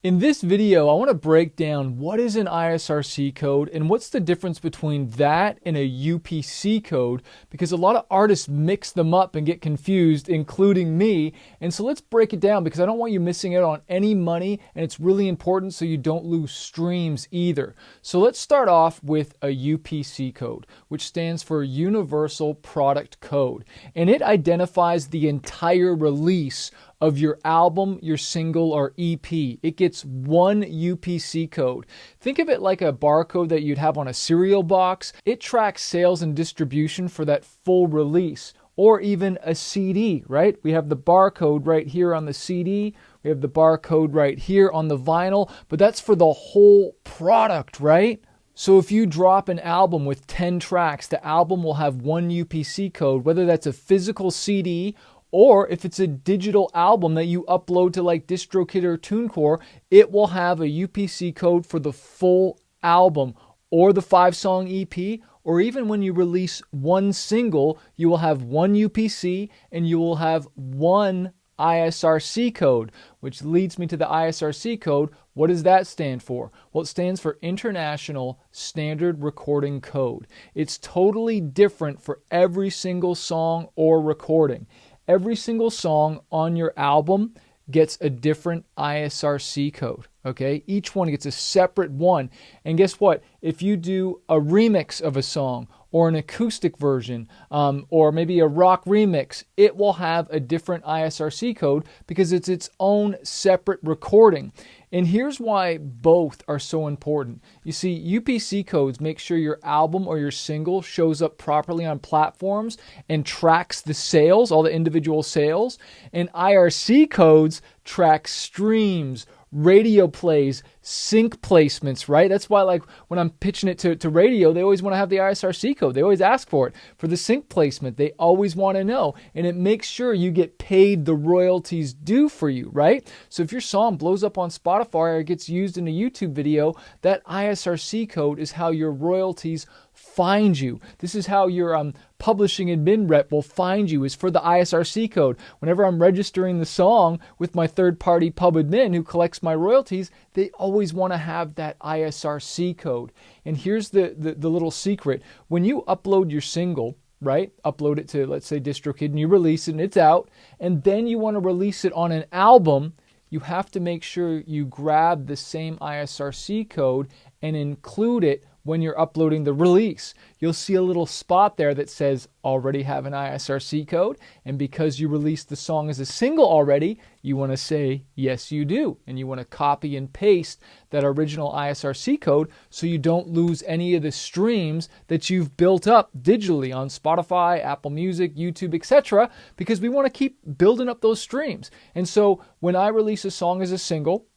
In this video, I want to break down what is an ISRC code and what's the difference between that and a UPC code, because a lot of artists mix them up and get confused, including me. And so let's break it down because I don't want you missing out on any money, and it's really important so you don't lose streams either. So let's start off with a UPC code, which stands for Universal Product Code, and it identifies the entire release of your album, your single, or EP. It gets one UPC code. Think of it like a barcode that you'd have on a cereal box. It tracks sales and distribution for that full release, or even a CD, right? We have the barcode right here on the CD. We have the barcode right here on the vinyl, but that's for the whole product, right? So if you drop an album with 10 tracks, the album will have one UPC code, whether that's a physical CD or if it's a digital album that you upload to like DistroKid or TuneCore, it will have a UPC code for the full album or the 5-song EP, or even when you release one single, you will have one UPC and you will have one ISRC code, which leads me to the ISRC code. What does that stand for? Well, it stands for International Standard Recording Code. It's totally different for every single song or recording. Every single song on your album gets a different ISRC code, okay? Each one gets a separate one. And guess what? If you do a remix of a song or an acoustic version or maybe a rock remix, it will have a different ISRC code because it's its own separate recording. And here's why both are so important. You see, UPC codes make sure your album or your single shows up properly on platforms and tracks the sales, all the individual sales. And IRC codes track streams, radio plays, sync placements, right? That's why, like, when I'm pitching it to radio, they always want to have the ISRC code. They always ask for it. For the sync placement, they always want to know. And it makes sure you get paid the royalties due for you, right? So if your song blows up on Spotify or gets used in a YouTube video, that ISRC code is how your royalties find you. This is how your publishing admin rep will find you, is for the ISRC code. Whenever I'm registering the song with my third-party pub admin who collects my royalties, they always want to have that ISRC code. And here's the little secret. When you upload your single, right? Upload it to, let's say, DistroKid, and you release it and it's out, and then you want to release it on an album, you have to make sure you grab the same ISRC code and include it when you're uploading the release. You'll see a little spot there that says already have an ISRC code, and because you released the song as a single already, you want to say yes you do, and you want to copy and paste that original ISRC code so you don't lose any of the streams that you've built up digitally on Spotify, Apple Music, YouTube, etc., because we want to keep building up those streams. And so when I release a song as a single,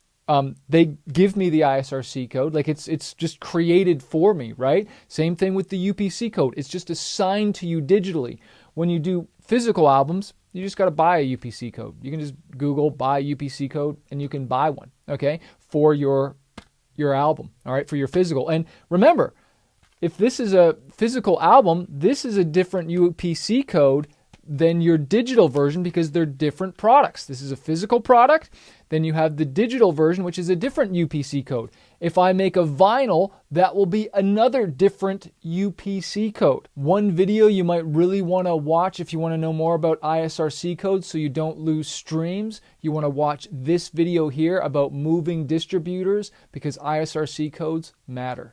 they give me the ISRC code, like it's just created for me, right? Same thing with the UPC code. It's just assigned to you digitally. When you do physical albums, you just got to buy a UPC code. You can just Google buy UPC code and you can buy one, okay, for your album, all right, for your physical. And remember, if this is a physical album, this is a different UPC code than your digital version because they're different products. This is a physical product. Then you have the digital version, which is a different UPC code. If I make a vinyl, that will be another different UPC code. One video you might really want to watch if you want to know more about ISRC codes so you don't lose streams, you want to watch this video here about moving distributors because ISRC codes matter.